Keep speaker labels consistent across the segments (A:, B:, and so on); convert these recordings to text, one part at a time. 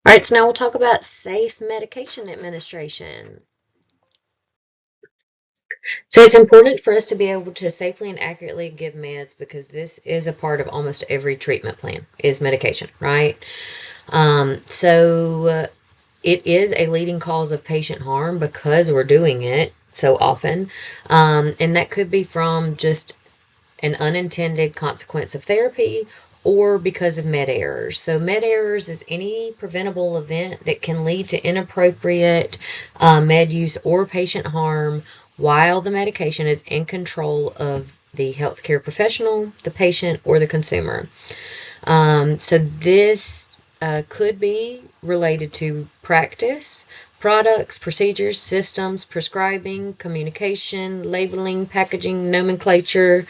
A: All right, so now we'll talk about safe medication administration. So it's important for us to be able to safely and accurately give meds because this is a part of almost every treatment plan is medication, right? So it is a leading cause of patient harm because we're doing it so often. And that could be from just an unintended consequence of therapy or because of med errors. So, med errors is any preventable event that can lead to inappropriate med use or patient harm while the medication is in control of the healthcare professional, the patient, or the consumer. So, this could be related to practice, products, procedures, systems, prescribing, communication, labeling, packaging, nomenclature.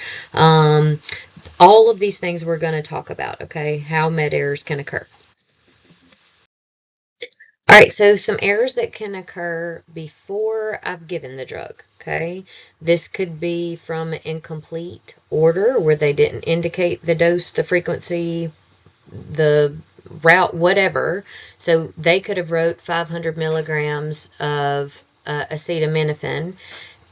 A: All of these things we're going to talk about, okay? How med errors can occur. All right, so some errors that can occur before I've given the drug, okay? This could be from an incomplete order where they didn't indicate the dose, the frequency, the route, whatever. So they could have wrote 500 milligrams of acetaminophen,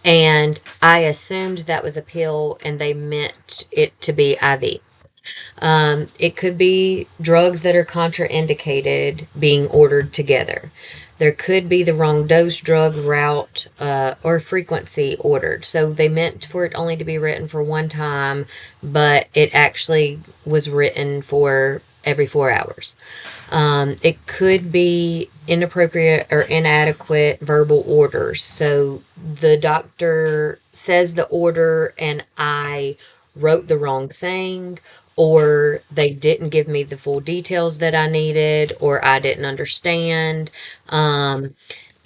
A: and I assumed that was a pill and they meant it to be IV. It could be drugs that are contraindicated being ordered together. There could be the wrong dose, drug, route, or frequency ordered. So they meant for it only to be written for one time, but it actually was written for every 4 hours. It could be inappropriate or inadequate verbal orders. So the doctor says the order and I wrote the wrong thing, or they didn't give me the full details that I needed, or I didn't understand. Um,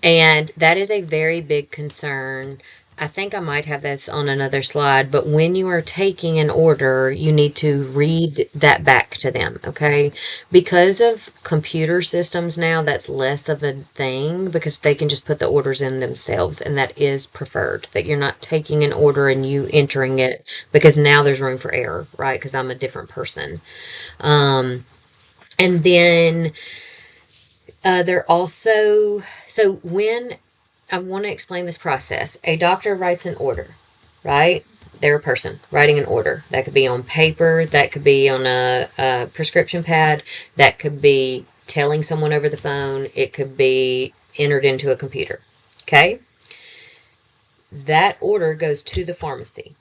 A: and that is a very big concern. I think I might have this on another slide, but when you are taking an order, you need to read that back to them, okay? Because of computer systems now, that's less of a thing because they can just put the orders in themselves, and that is preferred, that you're not taking an order and you entering it because now there's room for error, right? Because I'm a different person. And then they're also, so when I want to explain this process. A doctor writes an order, right? They're a person writing an order. That could be on paper, that could be on a prescription pad, that could be telling someone over the phone, it could be entered into a computer. Okay? That order goes to the pharmacy.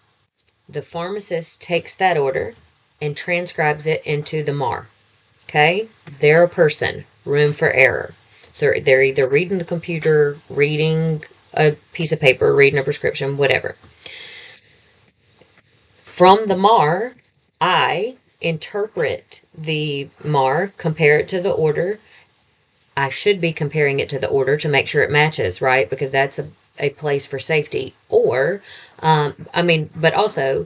A: The pharmacist takes that order and transcribes it into the MAR. Okay? They're a person, room for error. So they're either reading the computer, reading a piece of paper, reading a prescription, whatever. From the MAR, I interpret the MAR, compare it to the order. I should be comparing it to the order to make sure it matches, right? Because that's a place for safety. Or, but also,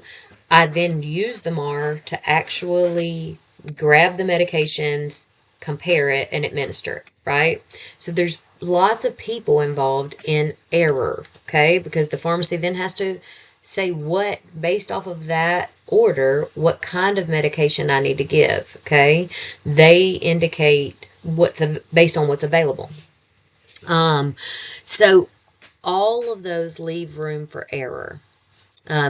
A: I then use the MAR to actually grab the medications, compare it, and administer it, right? So there's lots of people involved in error, okay? Because the pharmacy then has to say what, based off of that order, what kind of medication I need to give, okay? They indicate what's based on what's available. Um, so all of those leave room for error.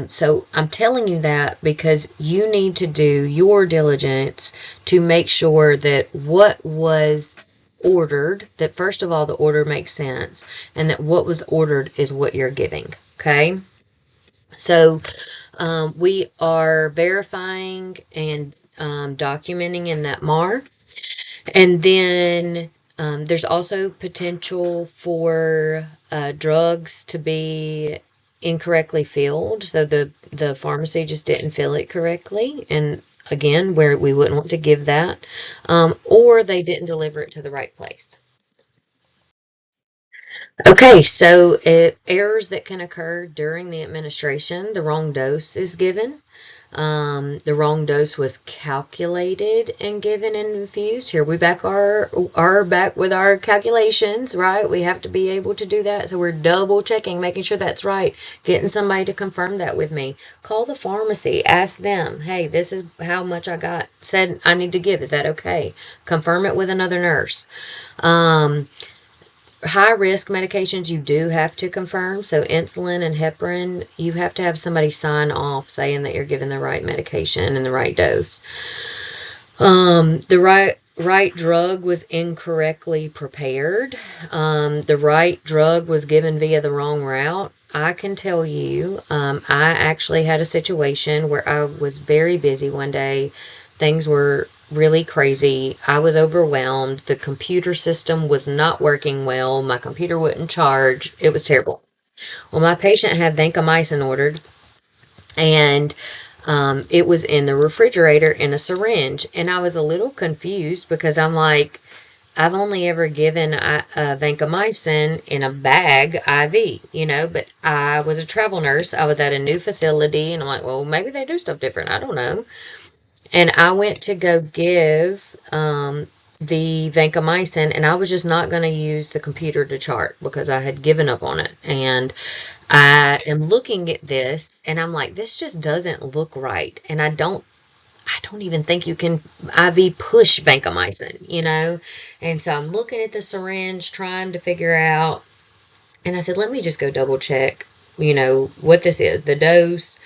A: So I'm telling you that because you need to do your diligence to make sure that what was ordered, that first of all, the order makes sense, and that what was ordered is what you're giving. Okay? So we are verifying and documenting in that MAR. And then there's also potential for drugs to be incorrectly filled. So the pharmacy just didn't fill it correctly. And again, where we wouldn't want to give that. Or they didn't deliver it to the right place. Okay, so errors that can occur during the administration, the wrong dose is given. The wrong dose was calculated and given and infused. Here we back are back with our calculations, right? We have to be able to do that. So we're double checking, making sure that's right, getting somebody to confirm that with me. Call the pharmacy, ask them, hey, this is how much I got said I need to give. Is that okay? Confirm it with another nurse. High risk medications you do have to confirm. So insulin and heparin, you have to have somebody sign off saying that you're giving the right medication and the right dose. The right drug was incorrectly prepared. The right drug was given via the wrong route. I can tell you, I actually had a situation where I was very busy one day. Things were really crazy. I was overwhelmed. The computer system was not working well. My computer wouldn't charge. It was terrible. Well, my patient had vancomycin ordered, and it was in the refrigerator in a syringe. And I was a little confused because I'm like, I've only ever given vancomycin in a bag IV, but I was a travel nurse. I was at a new facility, and I'm like, well, maybe they do stuff different. I don't know. And I went to go give the vancomycin, and I was just not going to use the computer to chart because I had given up on it. And I am looking at this, and I'm like, this just doesn't look right. And I don't even think you can IV push vancomycin. And so I'm looking at the syringe, trying to figure out, and I said, let me just go double check, what this is, the dose,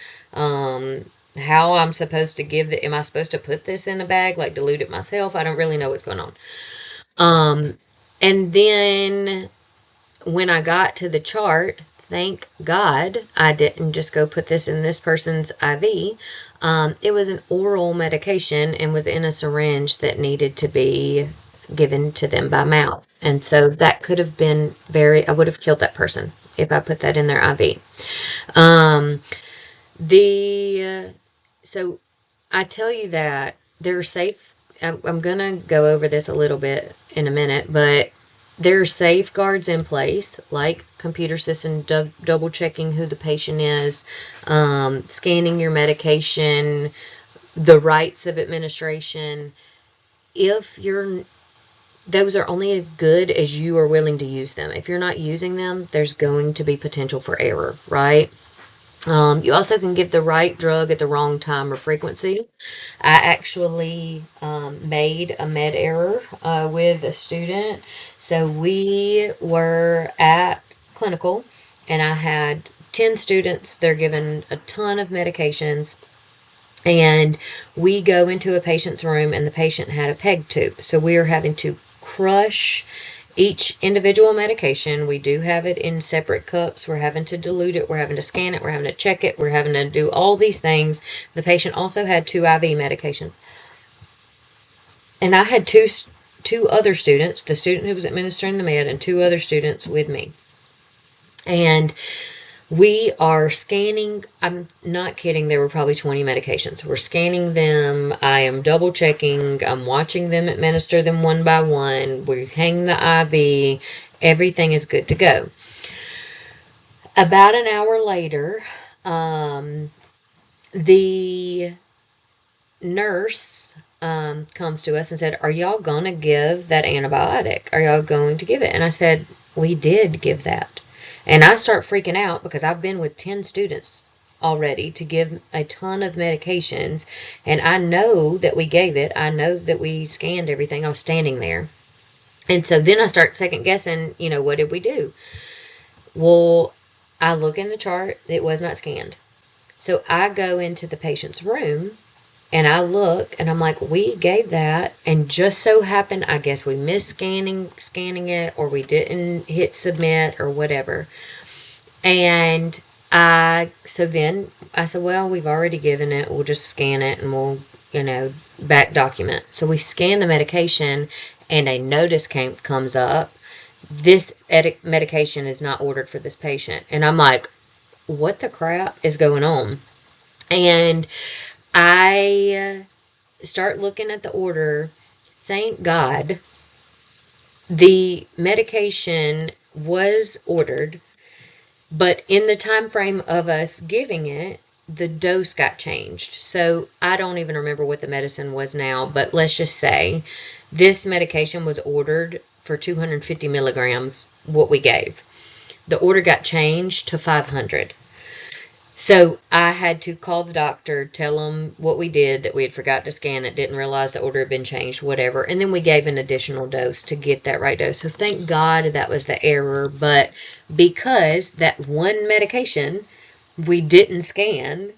A: how I'm supposed to give it. Am I supposed to put this in a bag, like dilute it myself? I don't really know what's going on. And then when I got to the chart, thank God I didn't just go put this in this person's IV. It was an oral medication and was in a syringe that needed to be given to them by mouth. And so that could have been I would have killed that person if I put that in their IV. So I tell you that they're safe. I'm going to go over this a little bit in a minute, but there are safeguards in place, like computer system double checking who the patient is, scanning your medication, the rights of administration. Those are only as good as you are willing to use them. If you're not using them, there's going to be potential for error, right? You also can give the right drug at the wrong time or frequency. I actually made a med error with a student. So we were at clinical, and I had 10 students. They're given a ton of medications. And we go into a patient's room, and the patient had a PEG tube. So we are having to crush each individual medication. We do have it in separate cups. We're having to dilute it. We're having to scan it. We're having to check it. We're having to do all these things. The patient also had 2 IV medications. And I had two other students, the student who was administering the med and 2 other students with me. And we are scanning. I'm not kidding. There were probably 20 medications. We're scanning them. I am double checking. I'm watching them administer them one by one. We hang the IV. Everything is good to go. About an hour later, the nurse comes to us and said, are y'all going to give that antibiotic? Are y'all going to give it? And I said, we did give that. And I start freaking out because I've been with 10 students already to give a ton of medications. And I know that we gave it. I know that we scanned everything. I was standing there. And so then I start second guessing, what did we do? Well, I look in the chart. It was not scanned. So I go into the patient's room and I look and I'm like, we gave that, and just so happened, I guess we missed scanning it, or we didn't hit submit or whatever. And so then I said, well, we've already given it. We'll just scan it and we'll, back document. So we scan the medication and a notice comes up. This medication is not ordered for this patient. And I'm like, what the crap is going on? And I start looking at the order. Thank God the medication was ordered, but in the time frame of us giving it, the dose got changed. So I don't even remember what the medicine was now, but let's just say this medication was ordered for 250 milligrams, what we gave. The order got changed to 500. So I had to call the doctor, tell them what we did, that we had forgot to scan it, didn't realize the order had been changed, whatever. And then we gave an additional dose to get that right dose. So thank God that was the error. But because that one medication we didn't scan,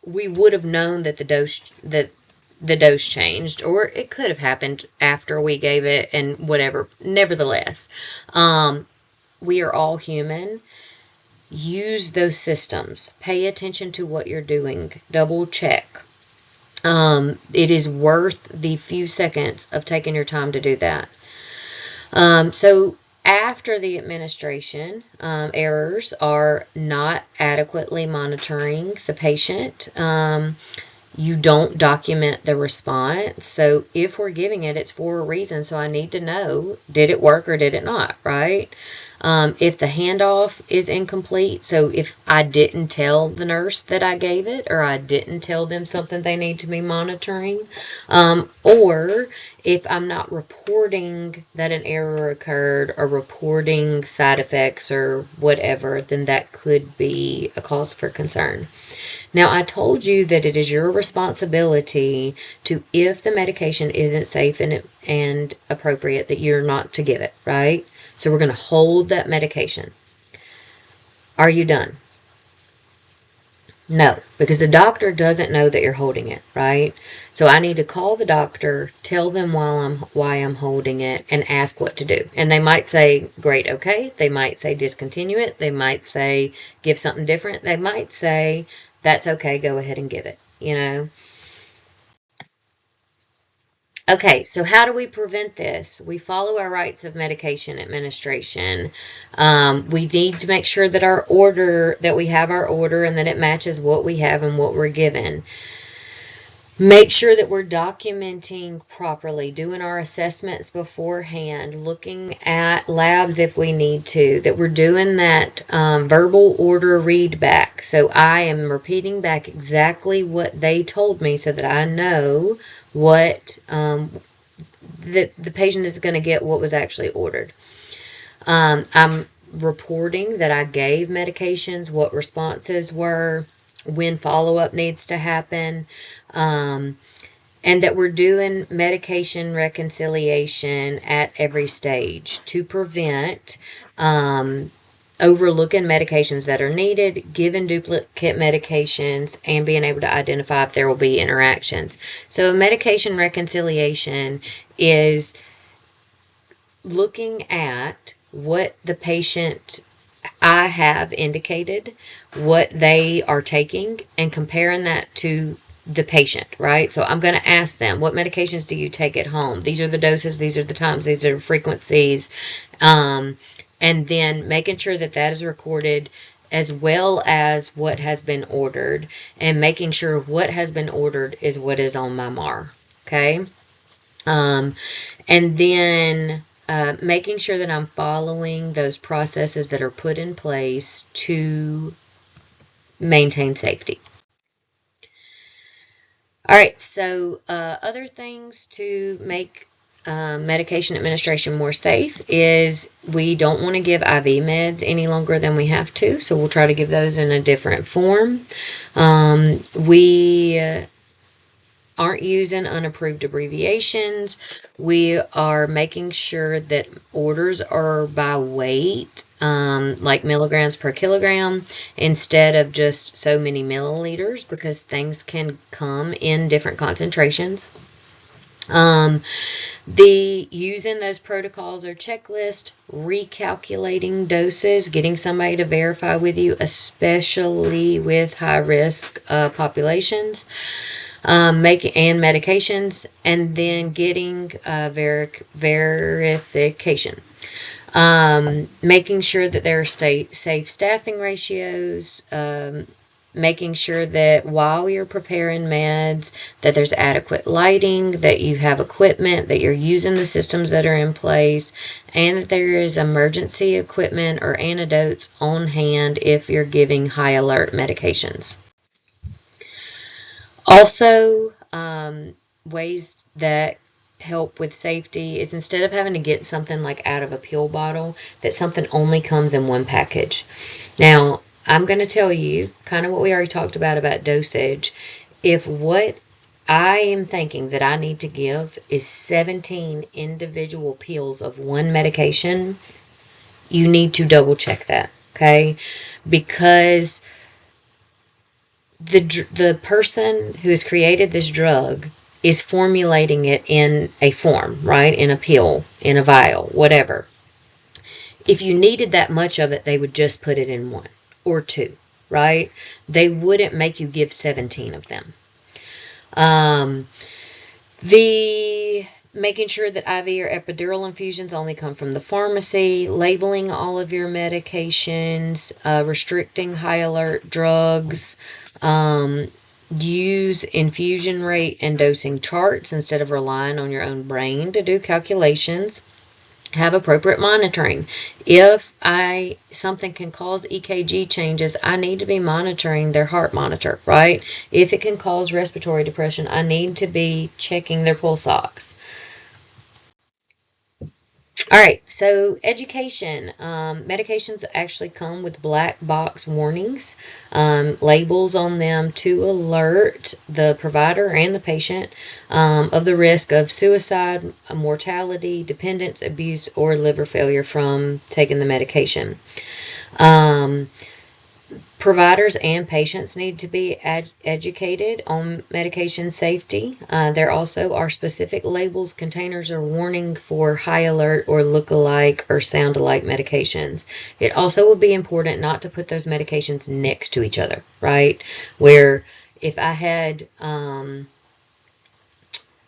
A: we would have known that the dose changed, or it could have happened after we gave it and whatever. Nevertheless, we are all human. Use those systems. Pay attention to what you're doing. Double check. It is worth the few seconds of taking your time to do that. So after the administration, errors are not adequately monitoring the patient. You don't document the response. So if we're giving it, it's for a reason. So I need to know, did it work or did it not, right? If the handoff is incomplete, so if I didn't tell the nurse that I gave it, or I didn't tell them something they need to be monitoring, or if I'm not reporting that an error occurred or reporting side effects or whatever, then that could be a cause for concern. Now, I told you that it is your responsibility to, if the medication isn't safe and appropriate, that you're not to give it, right? So we're going to hold that medication. Are you done? No, because the doctor doesn't know that you're holding it, right? So I need to call the doctor, tell them why I'm holding it, and ask what to do. And they might say, great, okay. They might say, discontinue it. They might say, give something different. They might say, that's okay, go ahead and give it, you know. Okay, so how do we prevent this? We follow our rights of medication administration. We need to make sure that we have our order and that it matches what we have and what we're given. Make sure that we're documenting properly, doing our assessments beforehand, looking at labs if we need to, that we're doing that verbal order read back. So I am repeating back exactly what they told me so that I know what that the patient is going to get what was actually ordered. I'm reporting that I gave medications, what responses were, when follow-up needs to happen, and that we're doing medication reconciliation at every stage to prevent overlooking medications that are needed, giving duplicate medications, and being able to identify if there will be interactions. So medication reconciliation is looking at what the patient I have indicated, what they are taking, and comparing that to the patient, right? So I'm going to ask them, what medications do you take at home? These are the doses, these are the times, these are the frequencies, and then making sure that that is recorded as well as what has been ordered, and making sure what has been ordered is what is on my MAR, okay? And then making sure that I'm following those processes that are put in place to maintain safety. All right, so other things to make medication administration more safe is we don't want to give IV meds any longer than we have to, so we'll try to give those in a different form. We aren't using unapproved abbreviations. We are making sure that orders are by weight, like milligrams per kilogram, instead of just so many milliliters, because things can come in different concentrations. Using those protocols or checklists, recalculating doses, getting somebody to verify with you, especially with high-risk populations, making medications, and then getting verification. Making sure that there are safe staffing ratios, making sure that while you're preparing meds, that there's adequate lighting, that you have equipment, that you're using the systems that are in place, and that there is emergency equipment or antidotes on hand if you're giving high alert medications. Also, ways that help with safety is instead of having to get something like out of a pill bottle, that something only comes in one package. Now, I'm going to tell you kind of what we already talked about dosage. If what I am thinking that I need to give is 17 individual pills of one medication, you need to double check that, okay? Because the person who has created this drug is formulating it in a form, right? In a pill, in a vial, whatever. If you needed that much of it, they would just put it in one or two, right? They wouldn't make you give 17 of them. The making sure that IV or epidural infusions only come from the pharmacy, labeling all of your medications, restricting high alert drugs, use infusion rate and dosing charts instead of relying on your own brain to do calculations. Have appropriate monitoring. If something can cause EKG changes, I need to be monitoring their heart monitor, right? If it can cause respiratory depression, I need to be checking their pulse ox. All right, so education. Medications actually come with black box warnings, labels on them to alert the provider and the patient of the risk of suicide, mortality, dependence, abuse, or liver failure from taking the medication. Providers and patients need to be educated on medication safety. There also are specific labels, containers, or warning for high alert or look-alike or sound-alike medications. It also would be important not to put those medications next to each other, right? Where if I had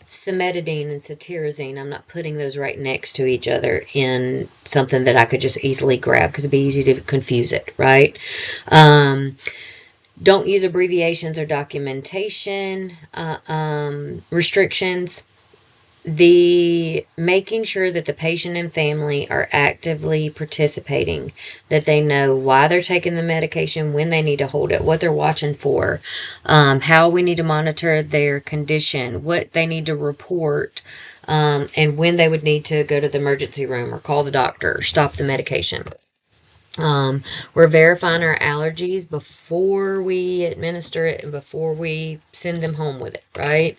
A: cimetidine and cetirizine, I'm not putting those right next to each other in something that I could just easily grab because it'd be easy to confuse it, right? Don't use abbreviations or documentation restrictions. The making sure that the patient and family are actively participating, that they know why they're taking the medication, when they need to hold it, what they're watching for, how we need to monitor their condition, what they need to report, and when they would need to go to the emergency room or call the doctor or stop the medication. We're verifying our allergies before we administer it and before we send them home with it, right?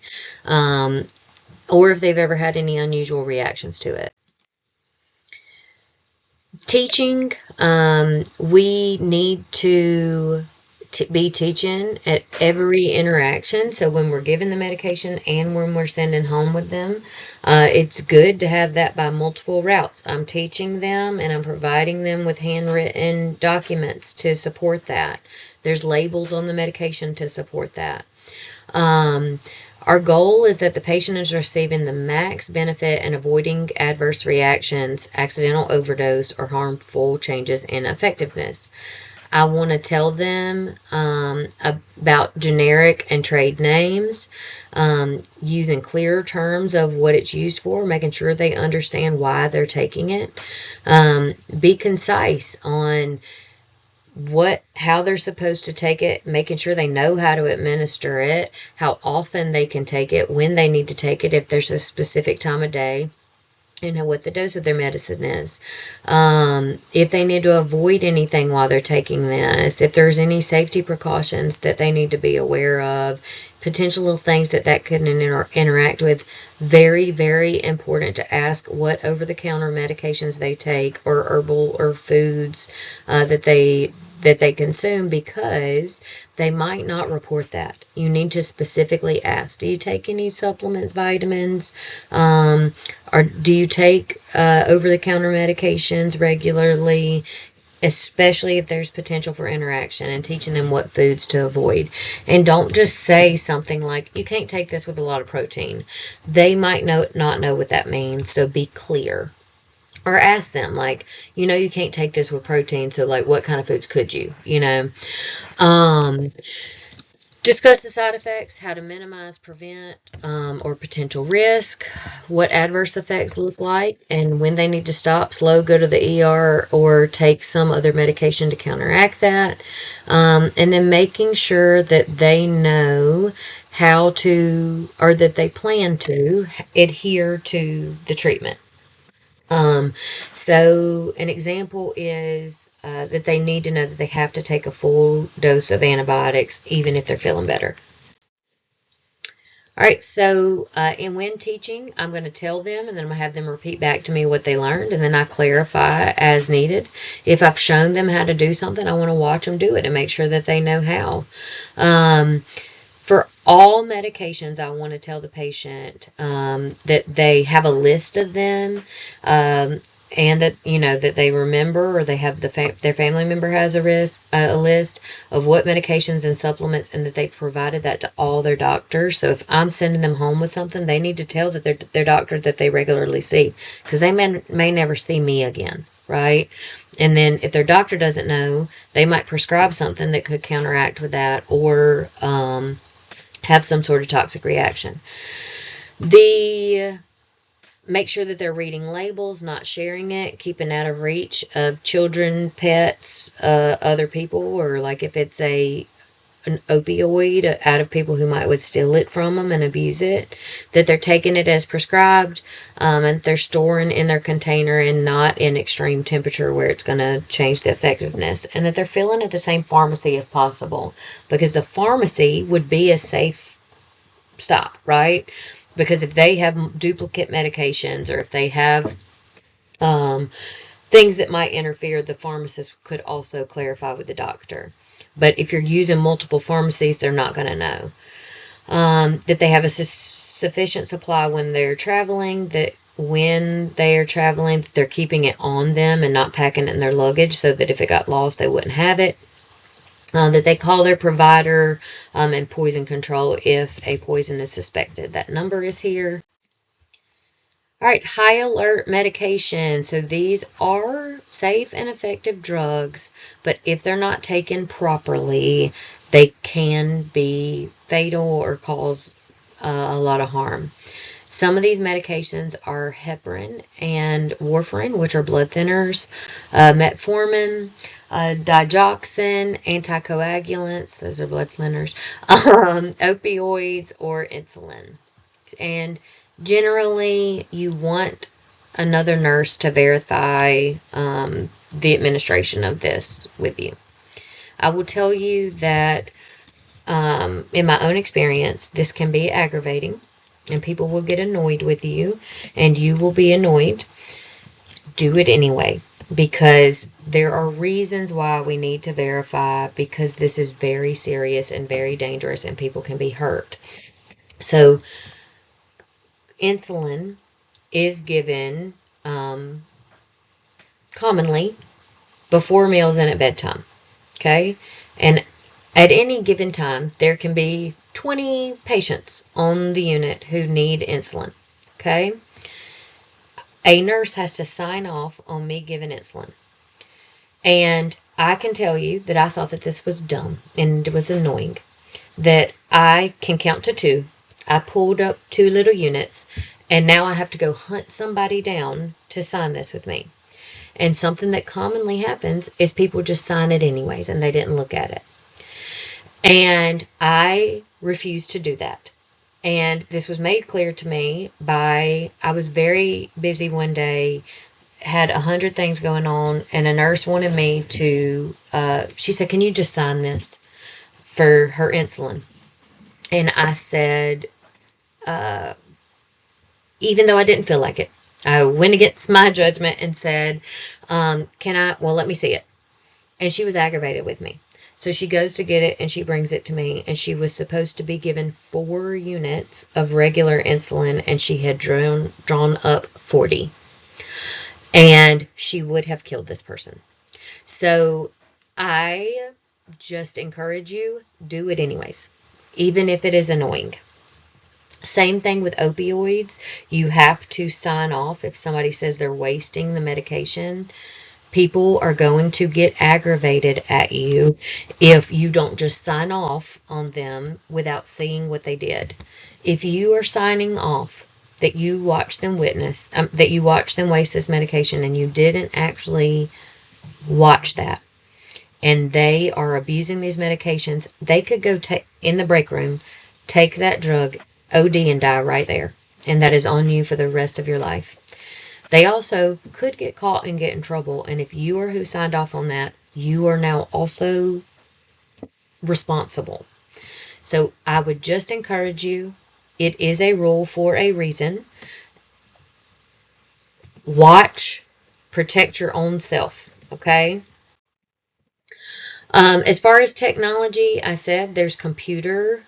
A: Or if they've ever had any unusual reactions to it. Teaching, we need to be teaching at every interaction. So when we're giving the medication and when we're sending home with them, it's good to have that by multiple routes. I'm teaching them and I'm providing them with handwritten documents to support that. There's labels on the medication to support that. Our goal is that the patient is receiving the max benefit and avoiding adverse reactions, accidental overdose, or harmful changes in effectiveness. I want to tell them about generic and trade names, using clear terms of what it's used for, making sure they understand why they're taking it. Be concise on how they're supposed to take it, making sure they know how to administer it, how often they can take it, when they need to take it, if there's a specific time of day, and what the dose of their medicine is. If they need to avoid anything while they're taking this, if there's any safety precautions that they need to be aware of, potential things that could interact with. Very, very important to ask what over-the-counter medications they take or herbal or foods that they consume, because they might not report that. You need to specifically ask, do you take any supplements, vitamins, or do you take over-the-counter medications regularly, especially if there's potential for interaction, and teaching them what foods to avoid. And don't just say something like, you can't take this with a lot of protein. They might not know what that means, so be clear. Or ask them, like, you can't take this with protein, so, like, what kind of foods could you, Discuss the side effects, how to minimize, prevent, or potential risk, what adverse effects look like, and when they need to stop, slow, go to the ER, or take some other medication to counteract that. And then making sure that they know how to, or that they plan to adhere to the treatment. Um, so an example is that they need to know that they have to take a full dose of antibiotics even if they're feeling better. All right, so and when teaching, I'm going to tell them and then I'm going to have them repeat back to me what they learned, and then I clarify as needed. If I've shown them how to do something, I want to watch them do it and make sure that they know how. For all medications, I want to tell the patient that they have a list of them, and that that they remember, or they have their family member has a list of what medications and supplements, and that they've provided that to all their doctors. So if I'm sending them home with something, they need to tell their doctor that they regularly see, because they may never see me again, right? And then if their doctor doesn't know, they might prescribe something that could counteract with that, or have some sort of toxic reaction. Make sure that they're reading labels, not sharing it, keeping out of reach of children, pets, other people, or like if it's an opioid, out of people who would steal it from them and abuse it, that they're taking it as prescribed, and they're storing in their container and not in extreme temperature where it's going to change the effectiveness, and that they're filling at the same pharmacy if possible, because the pharmacy would be a safe stop, right? Because if they have duplicate medications, or if they have things that might interfere, the pharmacist could also clarify with the doctor. But if you're using multiple pharmacies, they're not going to know. That they have a sufficient supply when they're traveling, that when they are traveling, they're keeping it on them and not packing it in their luggage, so that if it got lost, they wouldn't have it. That they call their provider and poison control if a poison is suspected. That number is here. All right, high alert medication. So these are safe and effective drugs, but if they're not taken properly, they can be fatal or cause a lot of harm. Some of these medications are heparin and warfarin, which are blood thinners, metformin, digoxin, anticoagulants, those are blood thinners, opioids, or insulin. And generally, you want another nurse to verify the administration of this with you. I will tell you that in my own experience, this can be aggravating, and people will get annoyed with you, and you will be annoyed. Do it anyway, because there are reasons why we need to verify, because this is very serious and very dangerous, and people can be hurt. So insulin is given commonly before meals and at bedtime, okay? And at any given time, there can be 20 patients on the unit who need insulin, okay? A nurse has to sign off on me giving insulin. And I can tell you that I thought that this was dumb and it was annoying, that I can count to 2. I pulled up 2 little units, and now I have to go hunt somebody down to sign this with me. And something that commonly happens is people just sign it anyways, and they didn't look at it. And I refused to do that. And this was made clear to me I was very busy one day, had 100 things going on, and a nurse wanted me to, she said, "Can you just sign this for her insulin?" And I said, even though I didn't feel like it, I went against my judgment and said, let me see it. And she was aggravated with me. So she goes to get it, and she brings it to me, and she was supposed to be given 4 units of regular insulin, and she had drawn up 40. And she would have killed this person. So I just encourage you, do it anyways, even if it is annoying. Same thing with opioids. You have to sign off if somebody says they're wasting the medication. People are going to get aggravated at you if you don't just sign off on them without seeing what they did. If you are signing off that you watched them that you watched them waste this medication, and you didn't actually watch that, and they are abusing these medications, they could go in the break room, take that drug, OD, and die right there. And that is on you for the rest of your life. They also could get caught and get in trouble. And if you are who signed off on that, you are now also responsible. So I would just encourage you. It is a rule for a reason. Watch, protect your own self. Okay. As far as technology, I said there's computer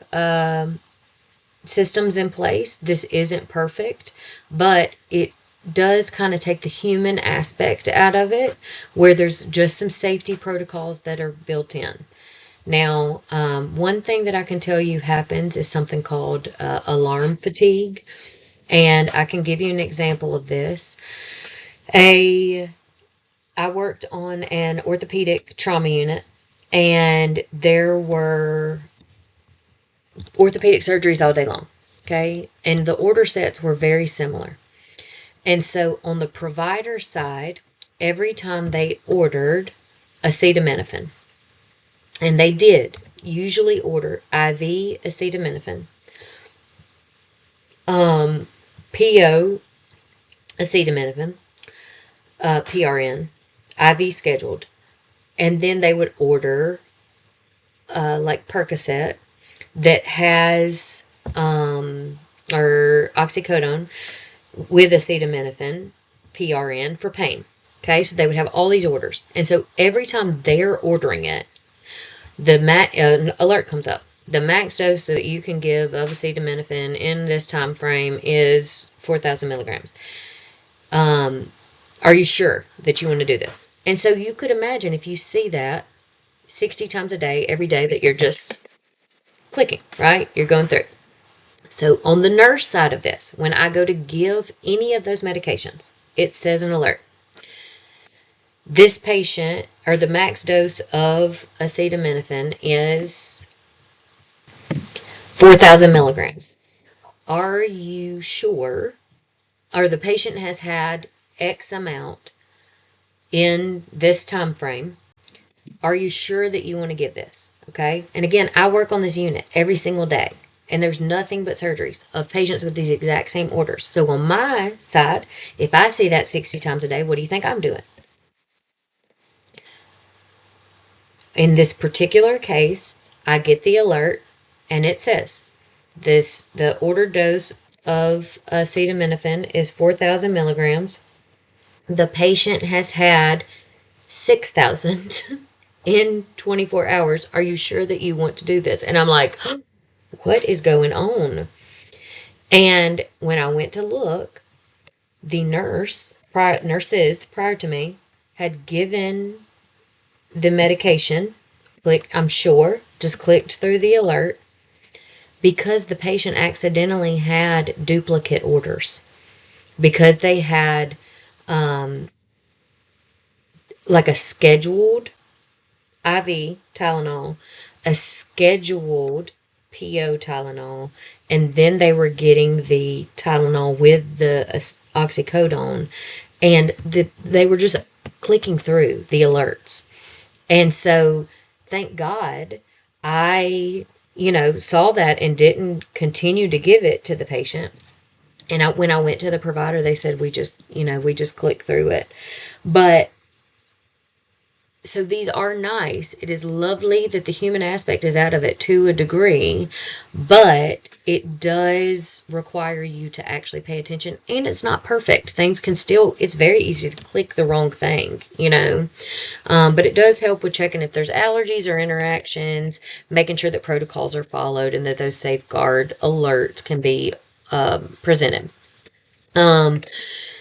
A: systems in place. This isn't perfect, but it does kind of take the human aspect out of it, where there's just some safety protocols that are built in. Now, one thing that I can tell you happens is something called alarm fatigue, and I can give you an example of this. I worked on an orthopedic trauma unit, and there were orthopedic surgeries all day long. Okay, and the order sets were very similar. And so on the provider side, every time they ordered acetaminophen, and they did usually order IV acetaminophen, PO acetaminophen, PRN, IV scheduled, and then they would order like Percocet that has or oxycodone with acetaminophen, PRN, for pain. Okay, so they would have all these orders. And so every time they're ordering it, the alert comes up. The max dose that you can give of acetaminophen in this time frame is 4,000 milligrams. Are you sure that you want to do this? And so you could imagine if you see that 60 times a day, every day, that you're just clicking, right? You're going through. So on the nurse side of this, when I go to give any of those medications, it says an alert. This patient, or the max dose of acetaminophen is 4,000 milligrams. Are you sure, or the patient has had X amount in this time frame, are you sure that you want to give this? Okay. And again, I work on this unit every single day, and there's nothing but surgeries of patients with these exact same orders. So on my side, if I see that 60 times a day, what do you think I'm doing? In this particular case, I get the alert, and it says the ordered dose of acetaminophen is 4,000 milligrams. The patient has had 6,000 in 24 hours. Are you sure that you want to do this? And I'm like, what is going on? And when I went to look, the nurses prior to me had given the medication. I'm sure, just clicked through the alert, because the patient accidentally had duplicate orders, because they had like a scheduled IV Tylenol, a scheduled PO Tylenol, and then they were getting the Tylenol with the oxycodone, and they were just clicking through the alerts. And so, thank God, I, saw that and didn't continue to give it to the patient. And when I went to the provider, they said, we just click through it. But so these are nice. It is lovely that the human aspect is out of it to a degree, but it does require you to actually pay attention, and it's not perfect. Things can still, it's very easy to click the wrong thing, but it does help with checking if there's allergies or interactions, making sure that protocols are followed, and that those safeguard alerts can be presented.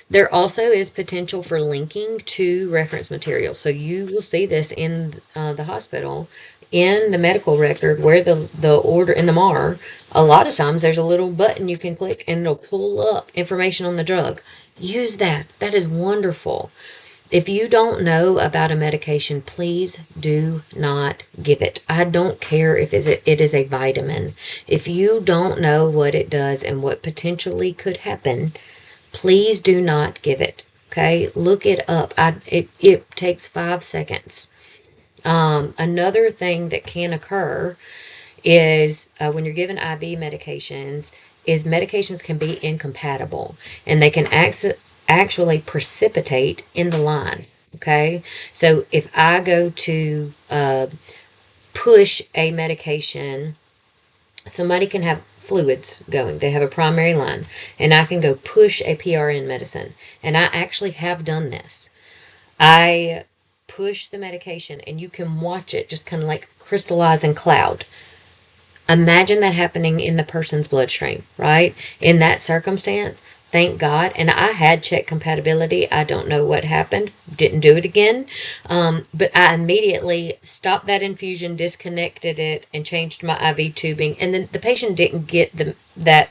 A: There also is potential for linking to reference material. So you will see this in the hospital, in the medical record, where the order in the MAR, a lot of times there's a little button you can click and it'll pull up information on the drug. Use that. That is wonderful. If you don't know about a medication, please do not give it. I don't care if it is a vitamin. If you don't know what it does and what potentially could happen, please do not give it. Okay, look it up. It takes 5 seconds. Another thing that can occur is when you're given IV medications, is medications can be incompatible, and they can actually precipitate in the line. Okay, so if I go to push a medication, somebody can have fluids going. They have a primary line, and I can go push a PRN medicine. And I actually have done this. I push the medication, and you can watch it just kind of like crystallize and cloud. Imagine that happening in the person's bloodstream, right? In that circumstance, thank God. And I had checked compatibility. I don't know what happened. Didn't do it again. But I immediately stopped that infusion, disconnected it, and changed my IV tubing. And then the patient didn't get that.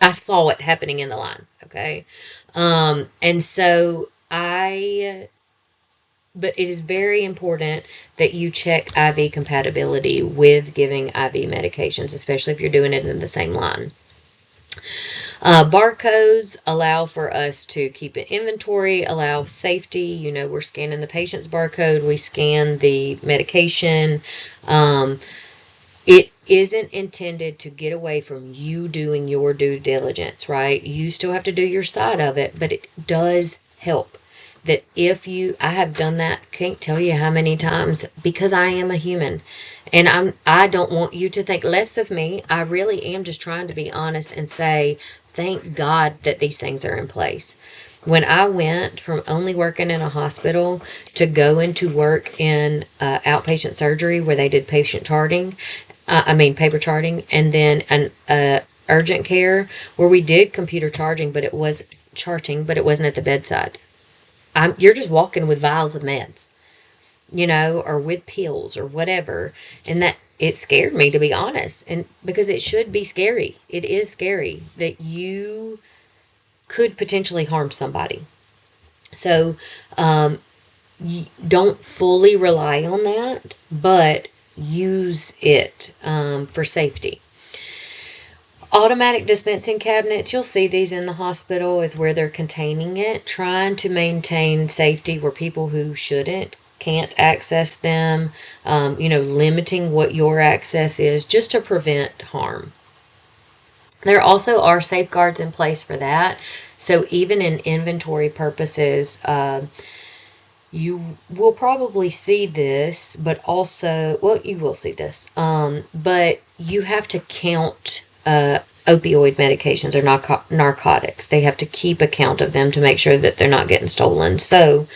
A: I saw it happening in the line. Okay. And so but it is very important that you check IV compatibility with giving IV medications, especially if you're doing it in the same line. Barcodes allow for us to keep an inventory, allow safety. We're scanning the patient's barcode, we scan the medication. It isn't intended to get away from you doing your due diligence, right? You still have to do your side of it, but it does help. That I have done that, can't tell you how many times, because I am a human, and I don't want you to think less of me. I really am just trying to be honest and say, thank God that these things are in place. When I went from only working in a hospital to going to work in outpatient surgery where they did paper charting, and then an urgent care where we did computer charting, but it wasn't at the bedside. You're just walking with vials of meds, or with pills or whatever. And that it scared me, to be honest. And because it should be scary. It is scary that you could potentially harm somebody. So, you don't fully rely on that, but use it for safety. Automatic dispensing cabinets, you'll see these in the hospital, is where they're containing it, trying to maintain safety where people who shouldn't can't access them, limiting what your access is just to prevent harm. There also are safeguards in place for that. So even in inventory purposes, you will probably see this, but also, well, you will see this, but you have to count opioid medications or narcotics. They have to keep account of them to make sure that they're not getting stolen. So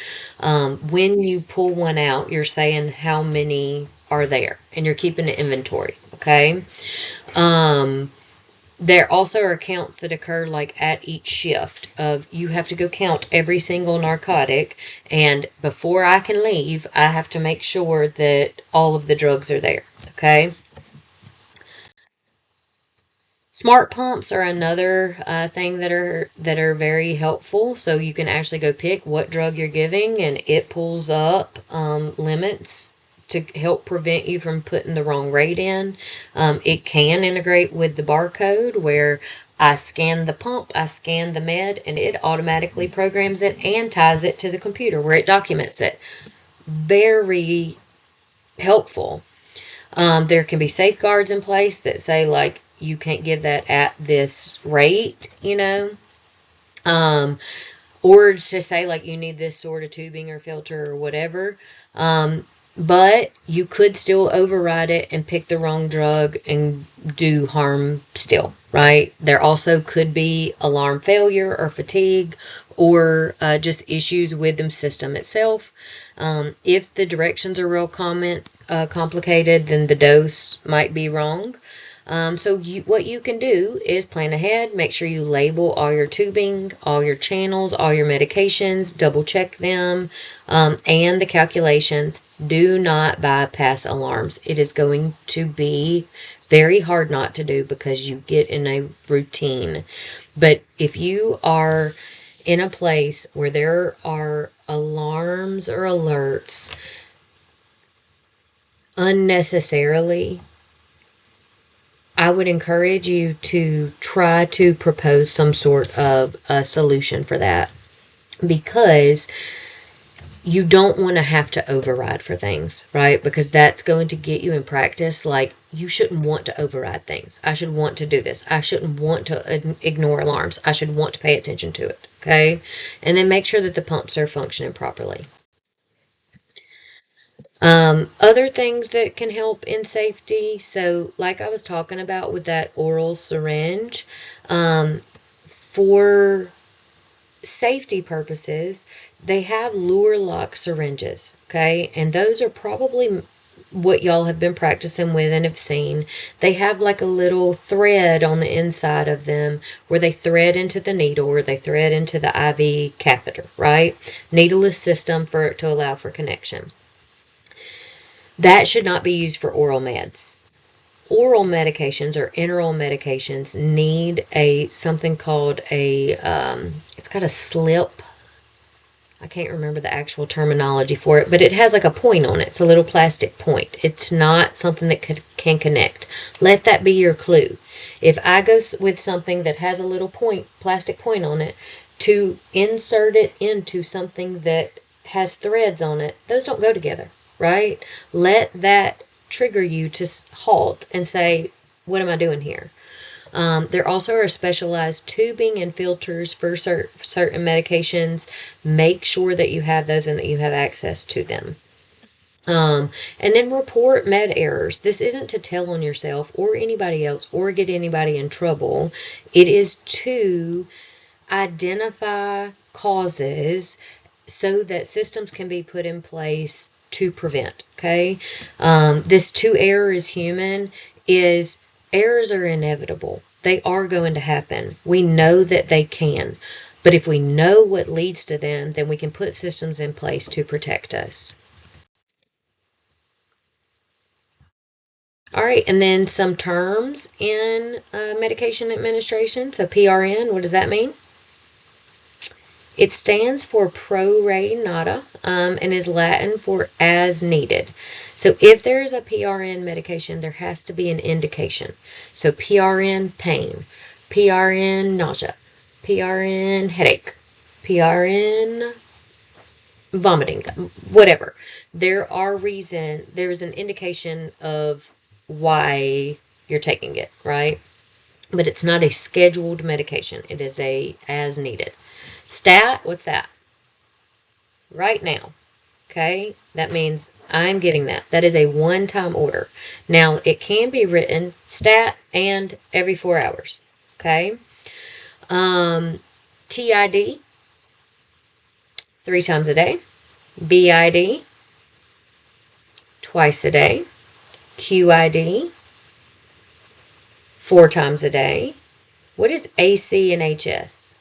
A: when you pull one out, you're saying how many are there, and you're keeping the inventory, okay? There also are counts that occur like at each shift of you have to go count every single narcotic, and before I can leave, I have to make sure that all of the drugs are there, okay? Smart pumps are another thing that are very helpful. So you can actually go pick what drug you're giving, and it pulls up limits to help prevent you from putting the wrong rate in. It can integrate with the barcode where I scan the pump, I scan the med, and it automatically programs it and ties it to the computer where it documents it. Very helpful. There can be safeguards in place that say, like, you can't give that at this rate, or to say, like, you need this sort of tubing or filter or whatever. But you could still override it and pick the wrong drug and do harm still, right? There also could be alarm failure or fatigue or just issues with the system itself. If the directions are real complicated, then the dose might be wrong. So what you can do is plan ahead, make sure you label all your tubing, all your channels, all your medications, double check them, and the calculations. Do not bypass alarms. It is going to be very hard not to do because you get in a routine. But if you are in a place where there are alarms or alerts unnecessarily, I would encourage you to try to propose some sort of a solution for that, because You don't want to have to override for things, right? Because that's going to get you in practice. Like, you shouldn't want to override things. I should want to do this. I shouldn't want to ignore alarms. I should want to pay attention to it, okay? And then make sure that the pumps are functioning properly. Other things that can help in safety, so like I was talking about with that oral syringe, for safety purposes, they have luer lock syringes, okay? And those are probably what y'all have been practicing with and have seen. They have like a little thread on the inside of them where they thread into the needle or they thread into the IV catheter, right? Needleless system to allow for connection. That should not be used for oral meds. Oral medications or intraoral medications need something called it's got a slip. I can't remember the actual terminology for it, but it has like a point on it. It's a little plastic point. It's not something that can connect. Let that be your clue. If I go with something that has a little plastic point on it, to insert it into something that has threads on it, those don't go together, right? Let that trigger you to halt and say, what am I doing here? There also are specialized tubing and filters for certain medications. Make sure that you have those and that you have access to them. And then report med errors. This isn't to tell on yourself or anybody else or get anybody in trouble. It is to identify causes so that systems can be put in place to prevent, okay? This to error is human is errors are inevitable. They are going to happen. We know that they can. But if we know what leads to them, then we can put systems in place to protect us. All right, and then some terms in medication administration. So PRN, what does that mean? It stands for pro re nata and is Latin for as needed. So if there is a PRN medication, there has to be an indication. So PRN pain, PRN nausea, PRN headache, PRN vomiting, whatever. There's an indication of why you're taking it, right? But it's not a scheduled medication. It is a as needed. Stat, what's that? Right now. Okay, that means I'm giving that. That is a one-time order. Now, it can be written stat and every 4 hours. Okay. TID, 3 times a day. BID, twice a day. QID, 4 times a day. What is AC and HS?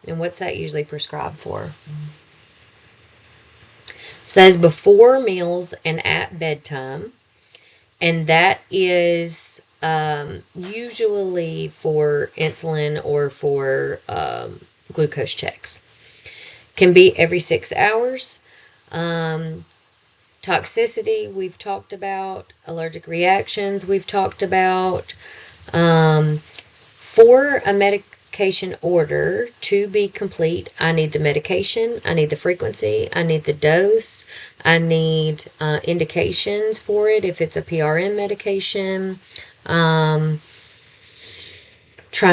A: And what's that usually prescribed for? So that is before meals and at bedtime. And that is usually for insulin or for glucose checks. Can be every 6 hours. Toxicity, we've talked about. Allergic reactions, we've talked about. For a medication order to be complete, I need the medication, I need the frequency, I need the dose, I need indications for it if it's a PRN medication. Trying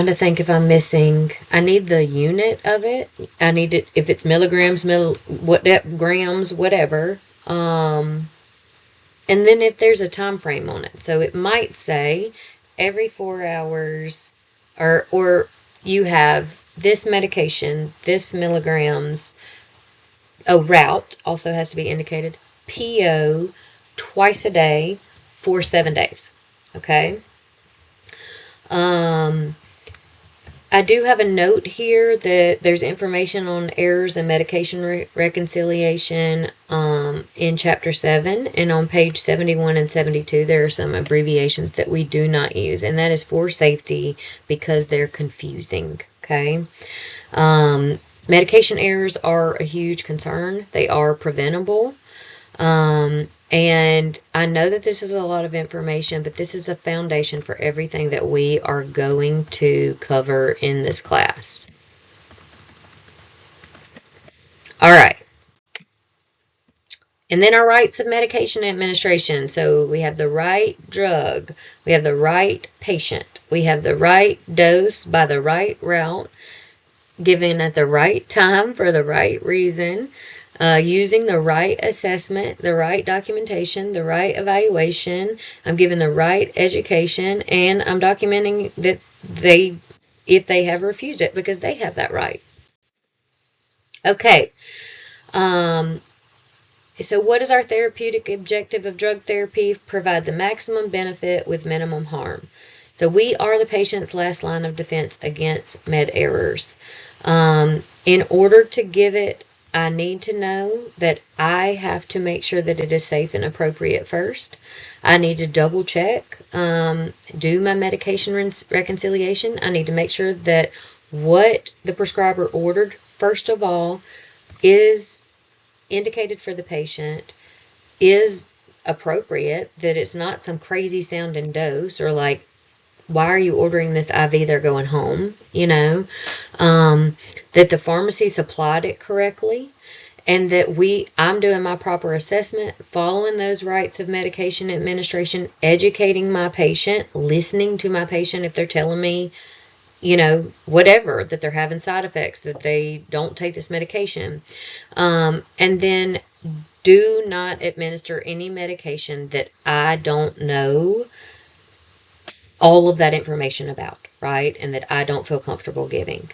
A: to think if I'm missing. I need the unit of it. I need it if it's milligrams, grams, whatever. And then if there's a time frame on it. So it might say every 4 hours or you have this medication, this milligrams. Route also has to be indicated. PO twice a day for 7 days. Okay. I do have a note here that there's information on errors and medication reconciliation in Chapter 7. And on page 71 and 72, there are some abbreviations that we do not use. And that is for safety because they're confusing. Okay. Medication errors are a huge concern. They are preventable. And I know that this is a lot of information, but this is a foundation for everything that we are going to cover in this class. All right. And then our rights of medication administration. So we have the right drug, we have the right patient, we have the right dose by the right route, given at the right time for the right reason, using the right assessment, the right documentation, the right evaluation. I'm giving the right education, and I'm documenting that if they have refused it, because they have that right. Okay. Um, so what is our therapeutic objective of drug therapy? Provide the maximum benefit with minimum harm. So we are the patient's last line of defense against med errors. In order to give it, I need to know that I have to make sure that it is safe and appropriate first. I need to double check, do my medication reconciliation. I need to make sure that what the prescriber ordered, first of all, is indicated for the patient, is appropriate, that it's not some crazy sounding dose, or like, why are you ordering this IV? They're going home, that the pharmacy supplied it correctly, and that I'm doing my proper assessment, following those rights of medication administration, educating my patient, listening to my patient if they're telling me, whatever, that they're having side effects, that they don't take this medication. And then do not administer any medication that I don't know all of that information about, right? And that I don't feel comfortable giving.